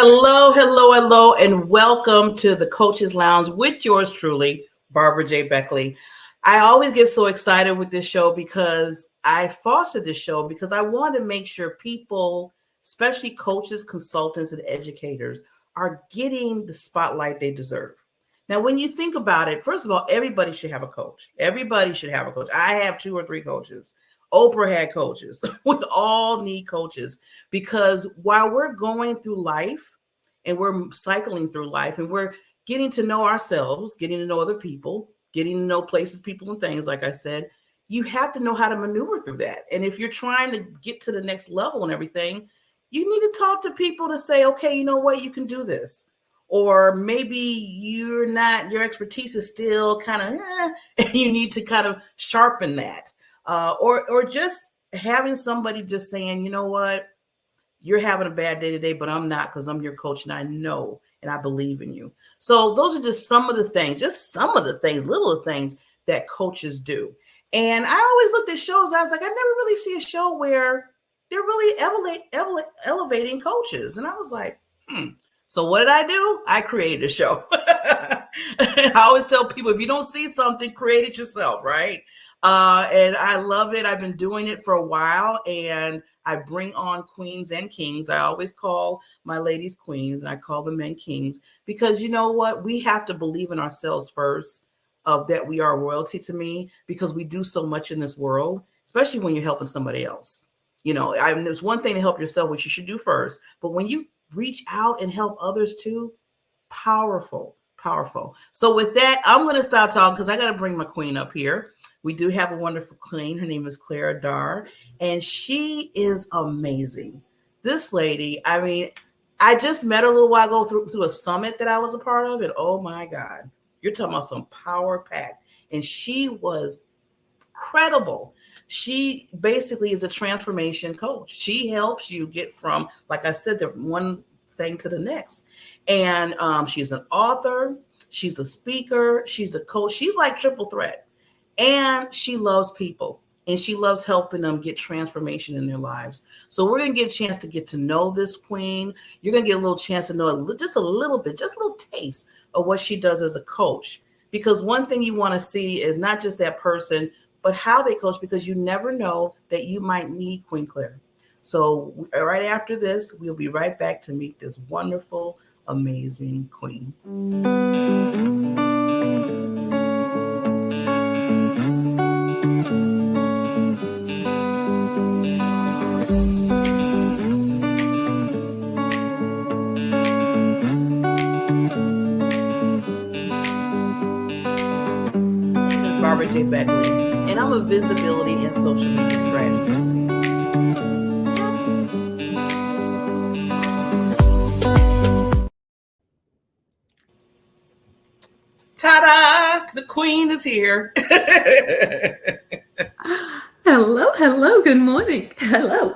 Hello, hello, hello, and welcome to the Coaches Lounge with yours truly, Barbara J. Beckley. I always get so excited with this show because I fostered this show because I want to make sure people, especially coaches, consultants, and educators, are getting the spotlight they deserve. Now, when you think about it, first of all, everybody should have a coach. Everybody should have a coach. I have two or three coaches. Oprah had coaches. We all need coaches because while we're going through life and we're cycling through life and we're getting to know ourselves, getting to know other people, getting to know places, people, and things, like I said, you have to know how to maneuver through that. And if you're trying to get to the next level and everything, you need to talk to people to say, okay, you know what, you can do this. Or maybe you're not, your expertise is still kind of, and you need to kind of sharpen that. Or just having somebody just saying, you know what, you're having a bad day today, but I'm not, because I'm your coach and I know and I believe in you. So those are just some of the things, little things that coaches do. And I always looked at shows. I was like, I never really see a show where they're really elevating coaches. And I was like, So what did I do? I created a show. I always tell people, if you don't see something, create it yourself, right? And I love it. I've been doing it for a while, and I bring on queens and kings. I always call my ladies queens, and I call the men kings, because you know what? We have to believe in ourselves first, that we are royalty to me, because we do so much in this world, especially when you're helping somebody else. You know, there's one thing to help yourself, which you should do first. But when you reach out and help others too, powerful. So with that, I'm going to stop talking because I got to bring my queen up here. We do have a wonderful queen. Her name is Claire Darr, and she is amazing. This lady, I mean, I just met her a little while ago through a summit that I was a part of, and oh my God, you're talking about some power pack. And she was credible. She basically is a transformation coach. She helps you get from, like I said, the one thing to the next. And she's an author. She's a speaker. She's a coach. She's like triple threat. And she loves people. And she loves helping them get transformation in their lives. So we're going to get a chance to get to know this queen. You're going to get a little chance to know just a little bit, just a little taste of what she does as a coach. Because one thing you want to see is not just that person, but how they coach, because you never know that you might need Queen Claire. So right after this, we'll be right back to meet this wonderful, amazing queen. Barbara J. Beckley, and I'm a visibility and social media strategist. Ta-da! The queen is here. Hello. Good morning. Hello.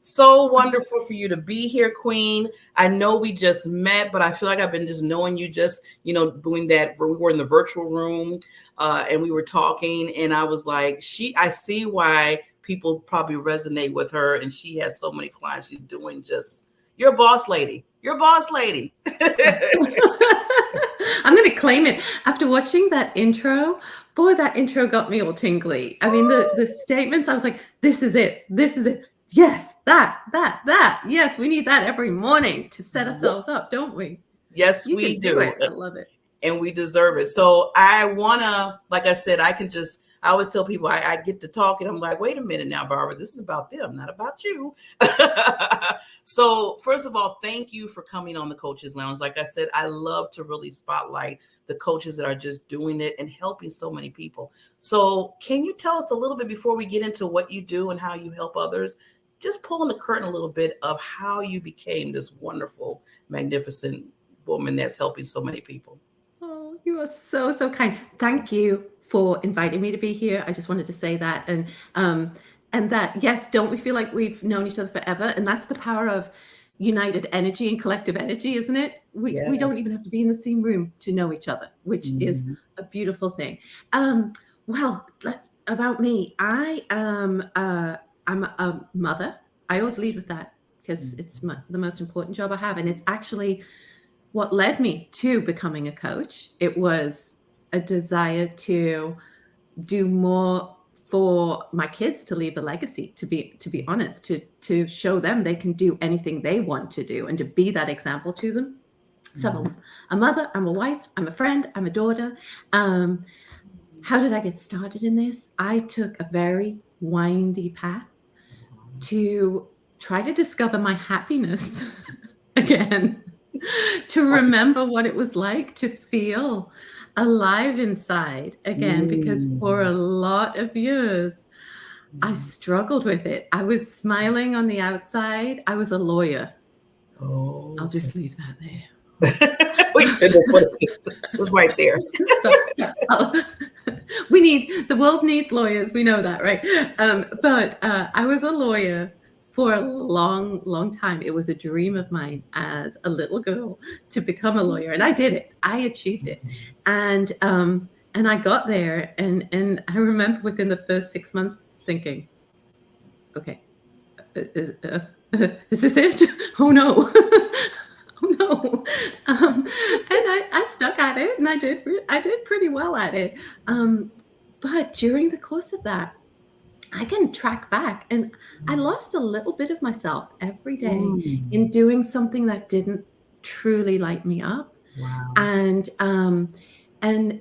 So wonderful for you to be here, Queen. I know we just met, but I feel like I've been just knowing you just, doing that. We were in the virtual room and we were talking, and I was like, I see why people probably resonate with her, and she has so many clients. She's doing you're a boss lady. You're a boss lady. I'm going to claim it. After watching that intro, boy, that intro got me all tingly. I mean, the statements, I was like, this is it. Yes, that. Yes, we need that every morning to set ourselves up, don't we? Yes, we do. I love it. And we deserve it. So I want to, like I said, I always tell people I get to talk and I'm like, wait a minute now, Barbara, this is about them, not about you. So first of all, thank you for coming on the Coaches Lounge. Like I said, I love to really spotlight the coaches that are just doing it and helping so many people. So can you tell us a little bit before we get into what you do and how you help others, just pulling the curtain a little bit of how you became this wonderful, magnificent woman that's helping so many people? Oh, you are so, so kind. Thank you for inviting me to be here. I just wanted to say that. And that, yes, don't we feel like we've known each other forever? And that's the power of united energy and collective energy, isn't it? We don't even have to be in the same room to know each other, which is a beautiful thing. Well, about me, I'm a mother. I always lead with that. because it's the most important job I have. And it's actually what led me to becoming a coach. It was a desire to do more for my kids, to leave a legacy, to be honest, to show them they can do anything they want to do, and to be that example to them. So I'm a mother, I'm a wife, I'm a friend, I'm a daughter. How did I get started in this? I took a very windy path to try to discover my happiness again, to remember what it was like to feel alive inside again, because for a lot of years, I struggled with it. I was smiling on the outside. I was a lawyer. Oh, I'll just leave that there. We said that's what it was right there. The world needs lawyers. We know that, right? But I was a lawyer for a long, long time. It was a dream of mine as a little girl to become a lawyer, and I did it. I achieved it, and I got there, and I remember within the first 6 months thinking, okay, is this it? Oh no. Oh no. And I stuck at it, and I did pretty well at it. But during the course of that, I can track back, and I lost a little bit of myself every day in doing something that didn't truly light me up. Wow. And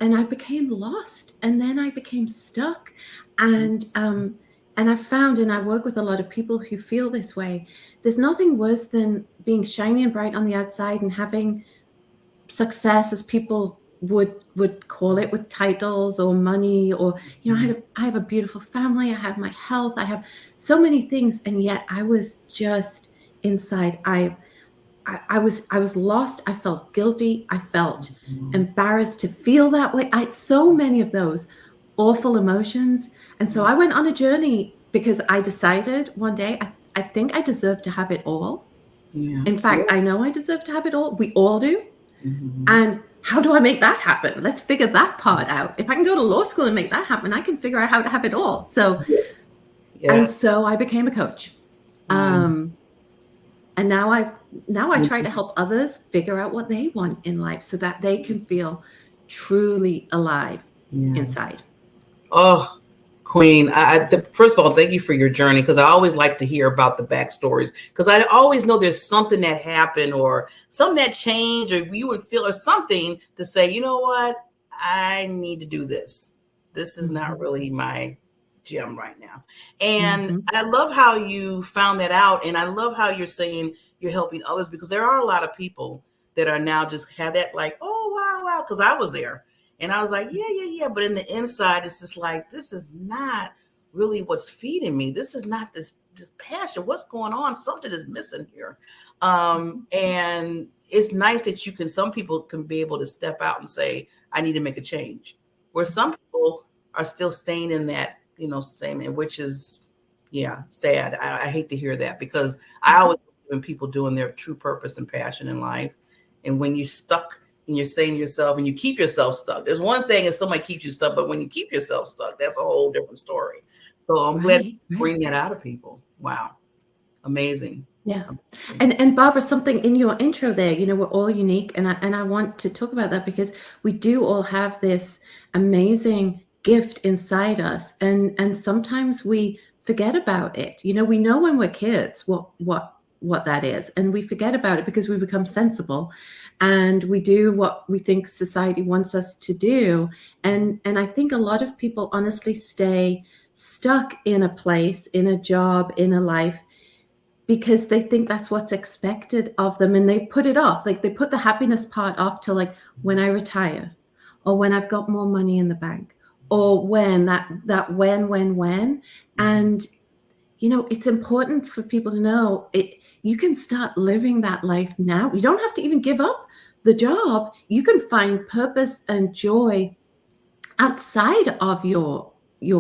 I became lost, and then I became stuck, and I found, and I work with a lot of people who feel this way, there's nothing worse than being shiny and bright on the outside and having success, as people would call it, with titles or money, or, you know, I have a beautiful family, I have my health, I have so many things, and yet I was just inside. I was lost. I felt guilty. I felt embarrassed to feel that way. So many of those awful emotions. And so I went on a journey, because I decided one day, I think I deserve to have it all. Yeah. In fact, I know I deserve to have it all. We all do. And how do I make that happen? Let's figure that part out. If I can go to law school and make that happen, I can figure out how to have it all. So, and so I became a coach. And now I try to help others figure out what they want in life, so that they can feel truly alive inside. Oh, Queen, first of all, thank you for your journey, because I always like to hear about the backstories, because I always know there's something that happened, or something that changed, or you would feel, or something to say, you know what, I need to do this. This is not really my gem right now. And I love how you found that out. And I love how you're saying you're helping others, because there are a lot of people that are now just have that, like, oh, wow. Because I was there. And I was like, yeah. But in the inside, it's just like, this is not really what's feeding me. This is not this passion. What's going on? Something is missing here. And it's nice that some people can be able to step out and say, I need to make a change. Where some people are still staying in that, same, and which is, sad. I hate to hear that, because I always, when people doing their true purpose and passion in life, and when you're stuck, and you're saying to yourself, and you keep yourself stuck. There's one thing if somebody keeps you stuck, but when you keep yourself stuck, that's a whole different story. So I'm glad you bring that out of people. Wow. Amazing. Yeah. And Barbara, something in your intro there, we're all unique. And I want to talk about that, because we do all have this amazing gift inside us. And sometimes we forget about it. We know when we're kids what that is, and we forget about it because we become sensible, and we do what we think society wants us to do. And I think a lot of people honestly stay stuck in a place, in a job, in a life, because they think that's what's expected of them, and they put it off. Like, they put the happiness part off to, like, when I retire, or when I've got more money in the bank, or when when. And it's important for people to know you can start living that life now. You don't have to even give up the job. You can find purpose and joy outside of your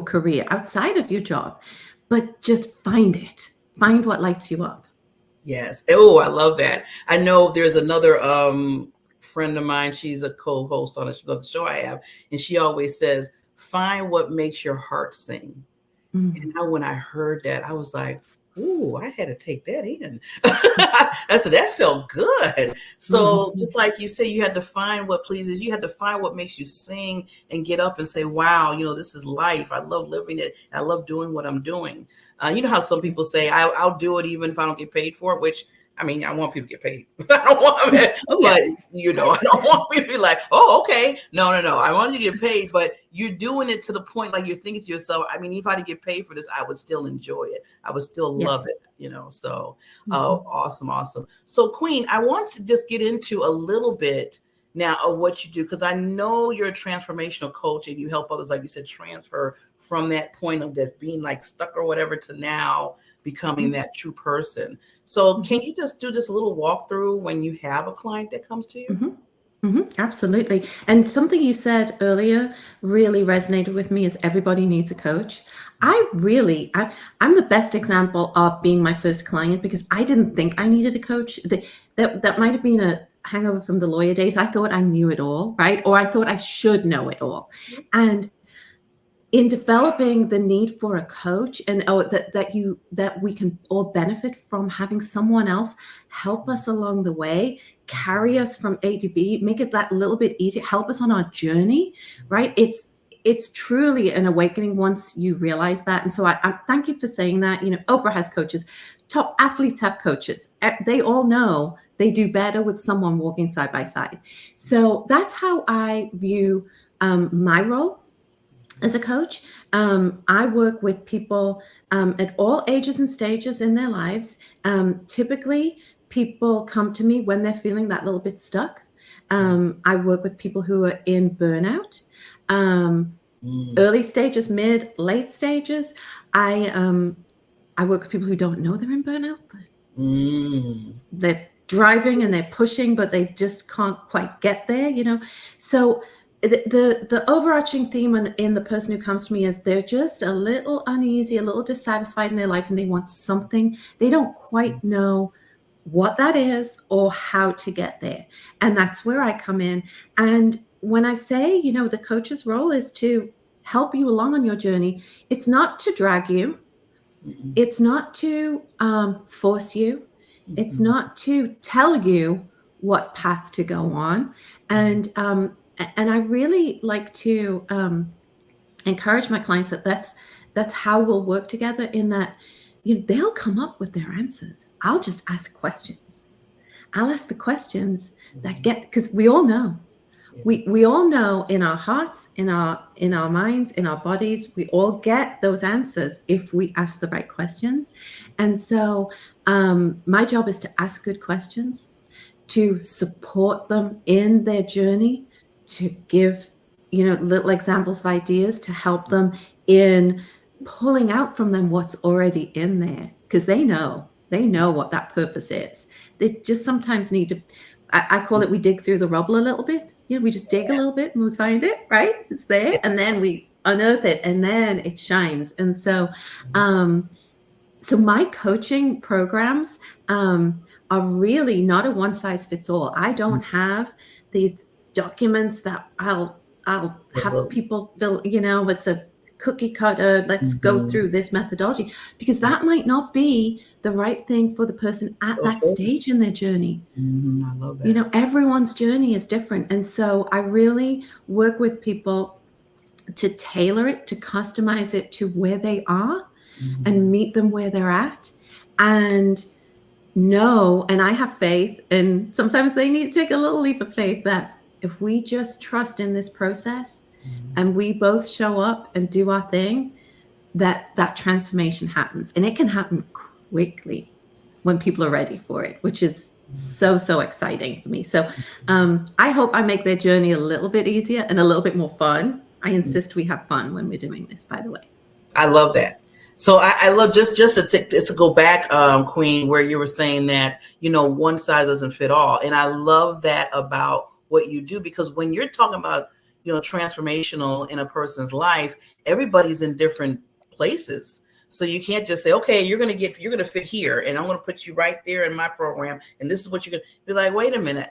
career, outside of your job, but just find it. Find what lights you up. Yes. Oh, I love that. I know there's another friend of mine. She's a co-host on another show I have, and she always says, find what makes your heart sing. And now when I heard that, I was like, Ooh, I had to take that in. I said, that felt good. So Mhm. just like you say, you had to find what pleases you, had to find what makes you sing and get up and say, wow, this is life. I love living it. I love doing what I'm doing. You know how some people say, I'll do it even if I don't get paid for it, which I mean, I want people to get paid. I don't want it, Oh but yeah. I don't want people to be like, oh, okay. No, no, no. I want you to get paid, but you're doing it to the point like you're thinking to yourself, I mean, if I didn't get paid for this, I would still enjoy it. I would still Yeah. love it, So, Mhm. oh, awesome, awesome. So, Queen, I want to just get into a little bit now of what you do, because I know you're a transformational coach and you help others, like you said, transfer from that point of that being like stuck or whatever to now becoming Mhm. that true person. So, can Mhm. you just do this little walkthrough when you have a client that comes to you? Mhm. Absolutely. And something you said earlier really resonated with me is everybody needs a coach. I'm the best example of being my first client because I didn't think I needed a coach. That might have been a hangover from the lawyer days. I thought I knew it all, right? Or I thought I should know it all. And in developing the need for a coach and that we can all benefit from having someone else help us along the way, carry us from A to B, make it that little bit easier, help us on our journey, right? It's truly an awakening once you realize that. And so I thank you for saying that. Oprah has coaches, top athletes have coaches. They all know they do better with someone walking side by side. So that's how I view my role as a coach. I work with people at all ages and stages in their lives. Typically, people come to me when they're feeling that little bit stuck. I work with people who are in burnout, Mm, early stages, mid, late stages. I work with people who don't know they're in burnout, but mm, they're driving and they're pushing, but they just can't quite get there. So the overarching theme in the person who comes to me is they're just a little uneasy, a little dissatisfied in their life, and they want something. They don't quite know what that is or how to get there. And that's where I come in. And when I say, the coach's role is to help you along on your journey, it's not to drag you. mm, It's not to force you. It's mm, not to tell you what path to go on. mm, And I really like to encourage my clients that's how we'll work together. In that, they'll come up with their answers. I'll just ask questions. I'll ask the questions that mm, get because we all know yeah. we all know in our hearts, in our minds, in our bodies, we all get those answers if we ask the right questions. And so my job is to ask good questions, to support them in their journey, to give little examples of ideas to help them in pulling out from them what's already in there, because they know what that purpose is. They just sometimes need to, I call it, we dig through the rubble a little bit. We just dig a little bit and we find it, right? It's there, and then we unearth it, and then it shines. And so my coaching programs are really not a one size fits all. I don't have these documents that I'll have people fill. It's a cookie cutter. Let's go Mhm. through this methodology, because that might not be the right thing for the person at So that true. stage in their journey. I love that. Everyone's journey is different, and so I really work with people to tailor it, to customize it to where they are and Mhm. meet them where they're at, and know, and I have faith, and sometimes they need to take a little leap of faith, that if we just trust in this process and we both show up and do our thing, that transformation happens. And it can happen quickly when people are ready for it, which is so exciting for me. So I hope I make their journey a little bit easier and a little bit more fun. I insist we have fun when we're doing this, by the way. I love that. So I love just to go back, Queen, where you were saying that one size doesn't fit all, and I love that about what you do, because when you're talking about transformational in a person's life, everybody's in different places. So you can't just say, okay, you're going to fit here, and I'm going to put you right there in my program, and this is what you're going to be like. Wait a minute,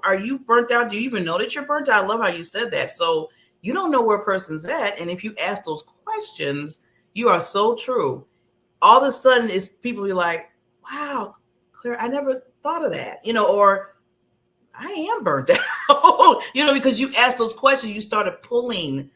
are you burnt out? Do you even know that you're burnt out? I love how you said that. So you don't know where a person's at. And if you ask those questions, you are so true. all of a sudden it's people be like, wow, Claire, I never thought of that, or I am burnt out, because you asked those questions, you started pulling,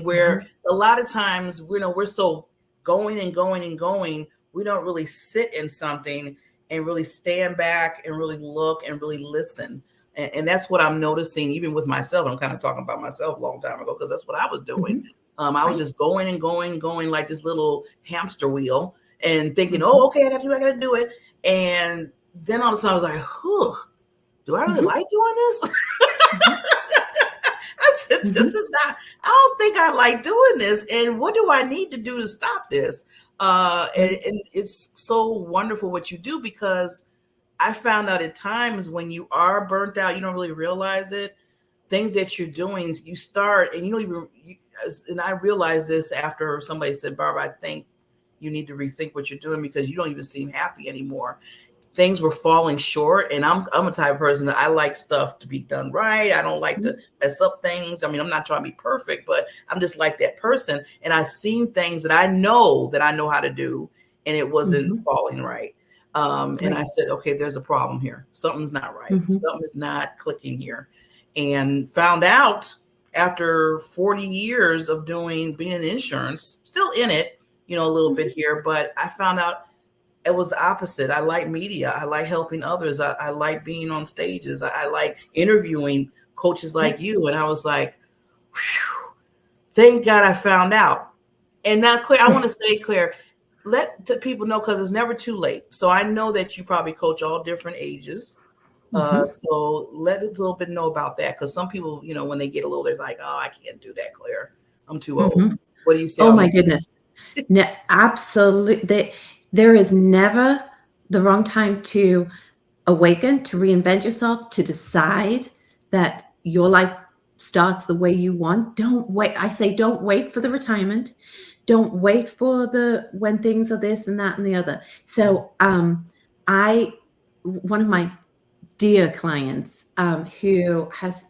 where a lot of times, we're so going and going and going, we don't really sit in something and really stand back and really look and really listen. And that's what I'm noticing, even with myself. I'm kind of talking about myself a long time ago, because that's what I was doing. I was just going and going like this little hamster wheel and thinking, oh, okay, I gotta do it. And then all of a sudden I was like, whew, do I really like doing this? I said, this is not, I don't think I like doing this. And what do I need to do to stop this? And it's so wonderful what you do, because I found out at times when you are burnt out, you don't really realize it. Things that you're doing, you start, and and I realized this after somebody said, Barbara, I think you need to rethink what you're doing, because you don't even seem happy anymore. Things were falling short, and I'm a type of person that I like stuff to be done right. I don't like to mess up things. I mean, I'm not trying to be perfect, but I'm just like that person. And I've seen things that I know how to do, and it wasn't falling right. And I said, okay, there's a problem here. Something's not right. Something is not clicking here. And found out after 40 years of being in insurance, still in it, a little bit here, but I found out it was the opposite. I like media. I like helping others. I like being on stages. I like interviewing coaches like you. And I was like, whew, thank God I found out. And now, Claire, I want to say, Claire, let the people know, because it's never too late. So I know that you probably coach all different ages. So let a little bit know about that, because some people, when they get a little, they're like, oh, I can't do that, Claire. I'm too old. What do you say? Oh my goodness. No, absolutely. There is never the wrong time to awaken, to reinvent yourself, to decide that your life starts the way you want. Don't wait. I say, don't wait for the retirement. Don't wait for when things are this and that and the other. So one of my dear clients who has,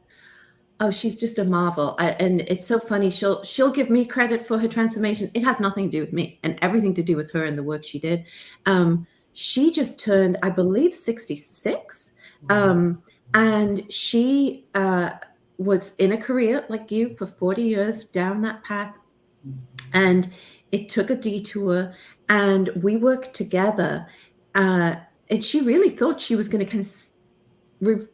she's just a marvel. And it's so funny. She'll give me credit for her transformation. It has nothing to do with me and everything to do with her and the work she did. She just turned, I believe, 66. And she was in a career like you for 40 years down that path. And it took a detour, and we worked together. And she really thought she was going to kind of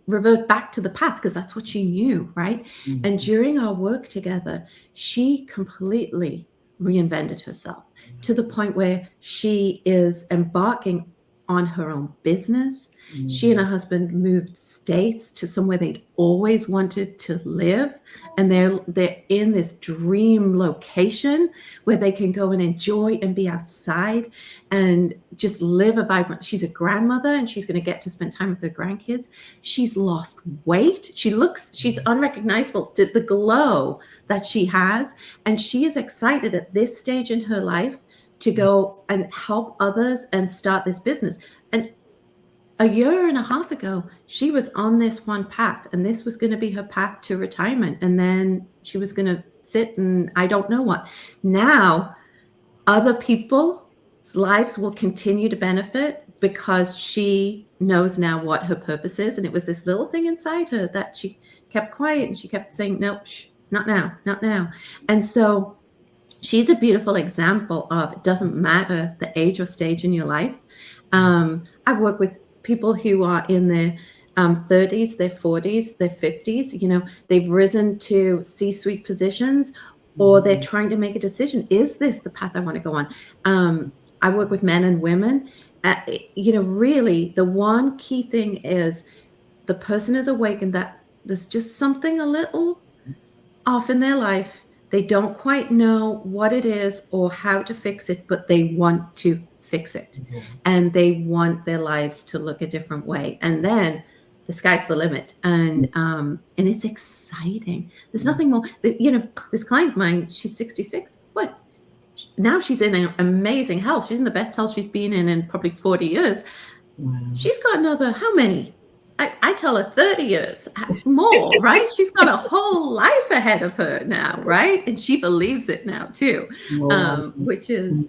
revert back to the path, because that's what she knew, right? And during our work together, she completely reinvented herself to the point where she is embarking on her own business. She and her husband moved states to somewhere they'd always wanted to live, and they're in this dream location where they can go and enjoy and be outside and just live a vibrant. She's a grandmother, and she's going to get to spend time with her grandkids. She's lost weight. She's unrecognizable to the glow that she has, and she is excited at this stage in her life to go and help others and start this business. And a year and a half ago, she was on this one path, and this was going to be her path to retirement. And then she was going to sit and I don't know what. Now, other people's lives will continue to benefit because she knows now what her purpose is. And it was this little thing inside her that she kept quiet, and she kept saying, no, not now, not now. And so she's a beautiful example of it doesn't matter the age or stage in your life. I work with people who are in their 30s, their 40s, their 50s. They've risen to C-suite positions, or they're trying to make a decision. Is this the path I want to go on? I work with men and women. Really, the one key thing is the person is awakened that there's just something a little off in their life. They don't quite know what it is or how to fix it, but they want to fix it. And they want their lives to look a different way. And then the sky's the limit. And it's exciting. There's nothing more. This client of mine, she's 66. What? Now she's in amazing health. She's in the best health she's been in probably 40 years. Wow. She's got another, how many? I tell her 30 years more, right? She's got a whole life ahead of her now, right? And she believes it now too, which is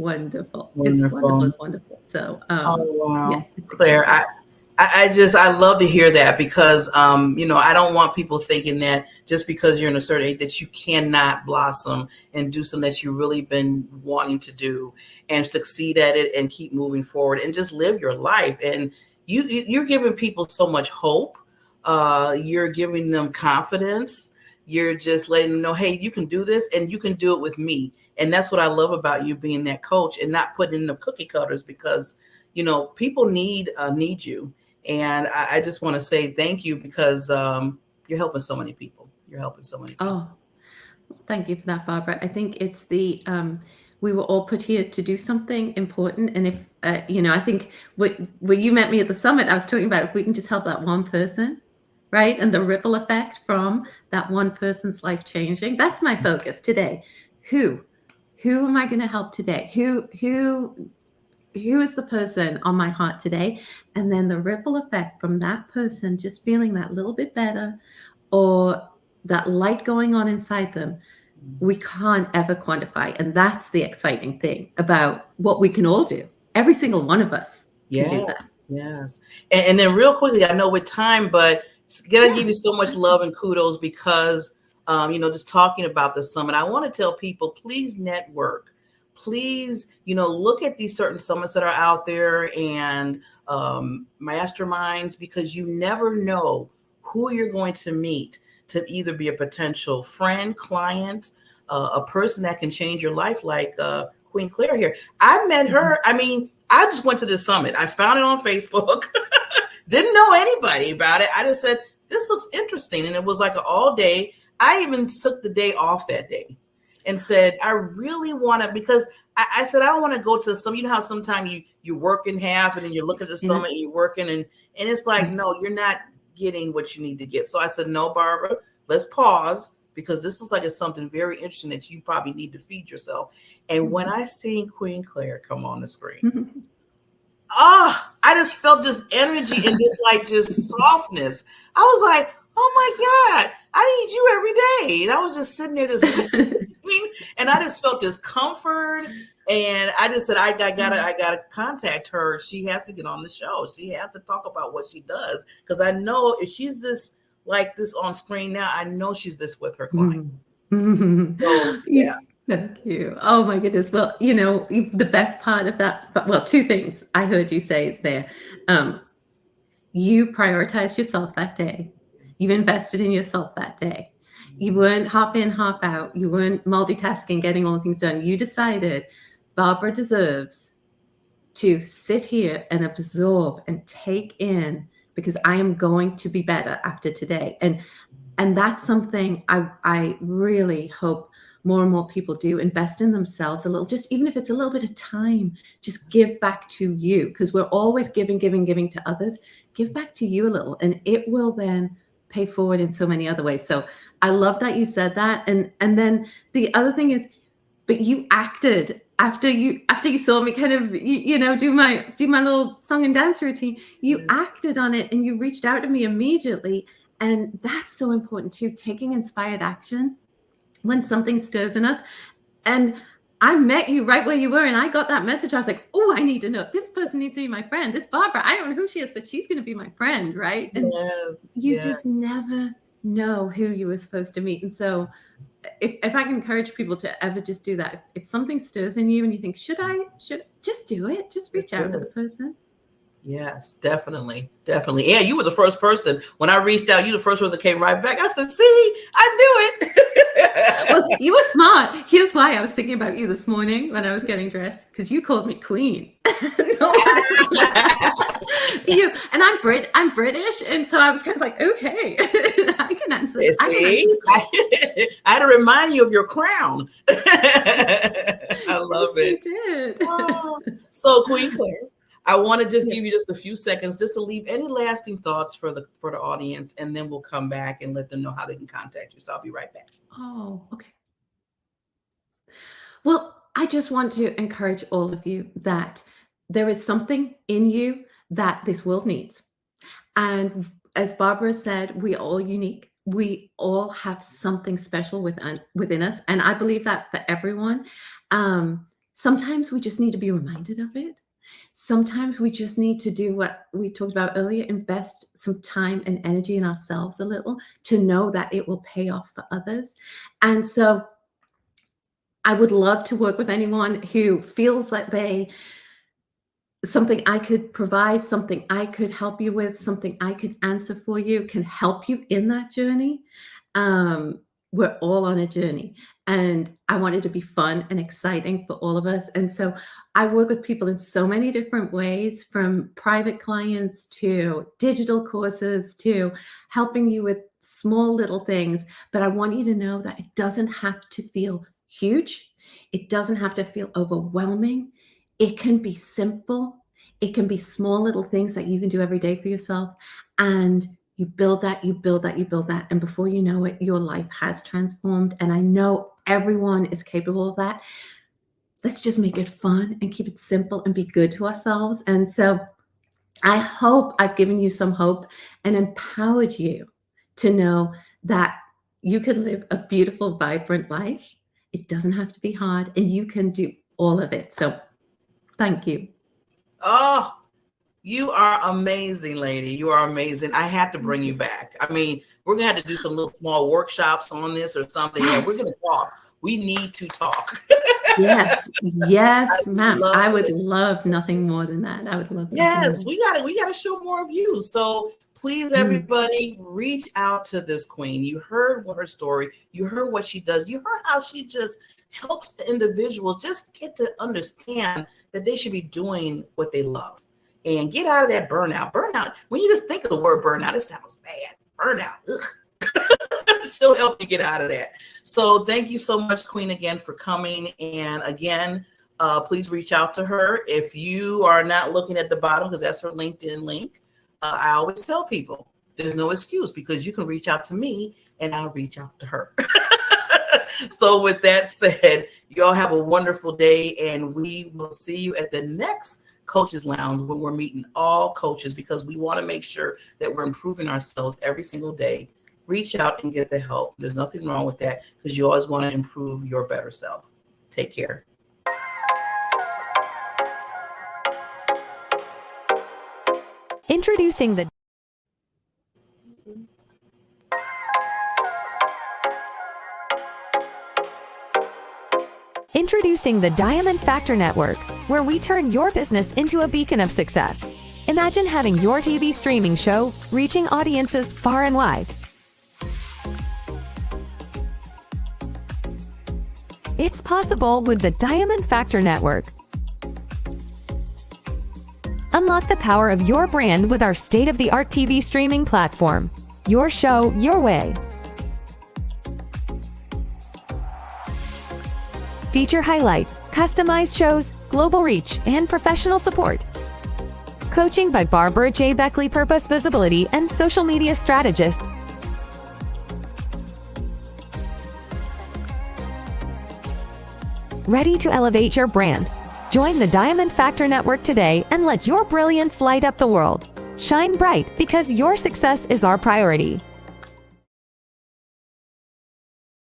wonderful. It's wonderful. Wonderful. It's wonderful. So, Oh yeah, wow, it's Claire, exciting. I love to hear that because I don't want people thinking that just because you're in a certain age that you cannot blossom and do something that you've really been wanting to do and succeed at it and keep moving forward and just live your life. And you're giving people so much hope. You're giving them confidence. You're just letting them know, hey, you can do this and you can do it with me. And that's what I love about you being that coach and not putting in the cookie cutters because people need you. And I just want to say thank you because you're helping so many people. You're helping so many people. Oh, thank you for that, Barbara. I think it's we were all put here to do something important. And if, I think when you met me at the summit, I was talking about if we can just help that one person, right? And the ripple effect from that one person's life changing. That's my focus today. Who am I going to help today? Who is the person on my heart today? And then the ripple effect from that person just feeling that little bit better or that light going on inside them, we can't ever quantify. And that's the exciting thing about what we can all do. Every single one of us can do that. Yes. And then real quickly, I know with time, but gonna give you so much love and kudos because just talking about the summit, I want to tell people, please network. Please, look at these certain summits that are out there and masterminds because you never know who you're going to meet to either be a potential friend, client, a person that can change your life, like Queen Claire here. I met her. I mean, I just went to this summit. I found it on Facebook. Didn't know anybody about it. I just said, this looks interesting. And it was like an all day. I even took the day off that day and said, I really want to, because I said, I don't want to go to some, how sometimes you work in half and then you're looking at the summit and you're working and it's like, no, you're not getting what you need to get. So I said, no, Barbara, let's pause because this is like it's something very interesting that you probably need to feed yourself. And when I seen Queen Claire come on the screen, I just felt this energy and this like just softness. I was like, oh my God, I need you every day. And I was just sitting there just and I just felt this comfort. And I just said, I gotta contact her. She has to get on the show. She has to talk about what she does. Because I know if she's this like this on screen now, I know she's this with her clients. So, yeah. Thank you. Oh my goodness. Well, the best part of that, well, two things I heard you say there. You prioritized yourself that day. You invested in yourself that day. You weren't half in, half out. You weren't multitasking, getting all the things done. You decided Barbara deserves to sit here and absorb and take in because I am going to be better after today. And that's something I really hope more and more people do. Invest in themselves a little, just even if it's a little bit of time, just give back to you because we're always giving to others. Give back to you a little and it will then pay forward in so many other ways. So I love that you said that. And then the other thing is, but you acted after you saw me kind of, do my little song and dance routine. You acted on it and you reached out to me immediately. And that's so important too, taking inspired action when something stirs in us. And I met you right where you were and I got that message. I was like, oh, I need to know. This person needs to be my friend. This Barbara, I don't know who she is, but she's going to be my friend, right? And you just never know who you were supposed to meet. And so if I can encourage people to ever just do that, if something stirs in you and you think, should just do it, just reach out to the person. Yes, definitely. Yeah, you were the first person. When I reached out, you the first person that came right back. I said, see, I knew it. Well, you were smart. Here's why I was thinking about you this morning when I was getting dressed, because you called me Queen. And I'm British, and so I was kind of like, okay, I can answer. See, I had to remind you of your crown. I love it. You did. Oh. So, Queen Claire, I want to just give you just a few seconds just to leave any lasting thoughts for the audience, and then we'll come back and let them know how they can contact you. So I'll be right back. Oh, okay. Well, I just want to encourage all of you that there is something in you that this world needs. And as Barbara said, we are all unique. We all have something special within us. And I believe that for everyone. Sometimes we just need to be reminded of it. Sometimes we just need to do what we talked about earlier, invest some time and energy in ourselves a little to know that it will pay off for others. And so I would love to work with anyone who feels that something I could provide, something I could help you with, something I could answer for you, can help you in that journey. We're all on a journey, and I want it to be fun and exciting for all of us. And so I work with people in so many different ways, from private clients to digital courses to helping you with small little things. But I want you to know that it doesn't have to feel huge. It doesn't have to feel overwhelming. It can be simple. It can be small little things that you can do every day for yourself. And you build that, you build that, you build that. And before you know it, your life has transformed. And I know everyone is capable of that. Let's just make it fun and keep it simple and be good to ourselves. And so I hope I've given you some hope and empowered you to know that you can live a beautiful, vibrant life. It doesn't have to be hard, and you can do all of it. So thank you. Oh, you are amazing, lady. You are amazing. I have to bring you back. I mean, we're going to have to do some little small workshops on this or something. Yes. Yeah, we're going to talk. We need to talk. Yes, ma'am. I would love nothing more than that. I would love. Yes, we got to show more of you. So please, everybody, reach out to this queen. You heard her story. You heard what she does. You heard how she just helps the individuals just get to understand that they should be doing what they love and get out of that burnout. Burnout, when you just think of the word burnout, it sounds bad. Burnout. She'll help you get out of that. So thank you so much, Queen, again, for coming. And again, please reach out to her. If you are not looking at the bottom, because that's her LinkedIn link, I always tell people there's no excuse, because you can reach out to me and I'll reach out to her. So with that said, you all have a wonderful day, and we will see you at the next Coaches Lounge when we're meeting all coaches, because we want to make sure that we're improving ourselves every single day. Reach out and get the help. There's nothing wrong with that, because you always want to improve your better self. Take care. Introducing the Diamond Factor Network, where we turn your business into a beacon of success. Imagine having your TV streaming show reaching audiences far and wide. It's possible with the Diamond Factor Network. Unlock the power of your brand with our state-of-the-art TV streaming platform. Your show, your way. Feature highlights, customized shows, global reach, and professional support. Coaching by Barbara J. Beckley, Purpose, Visibility, and Social Media Strategist. Ready to elevate your brand? Join the Diamond Factor Network today and let your brilliance light up the world. Shine bright, because your success is our priority.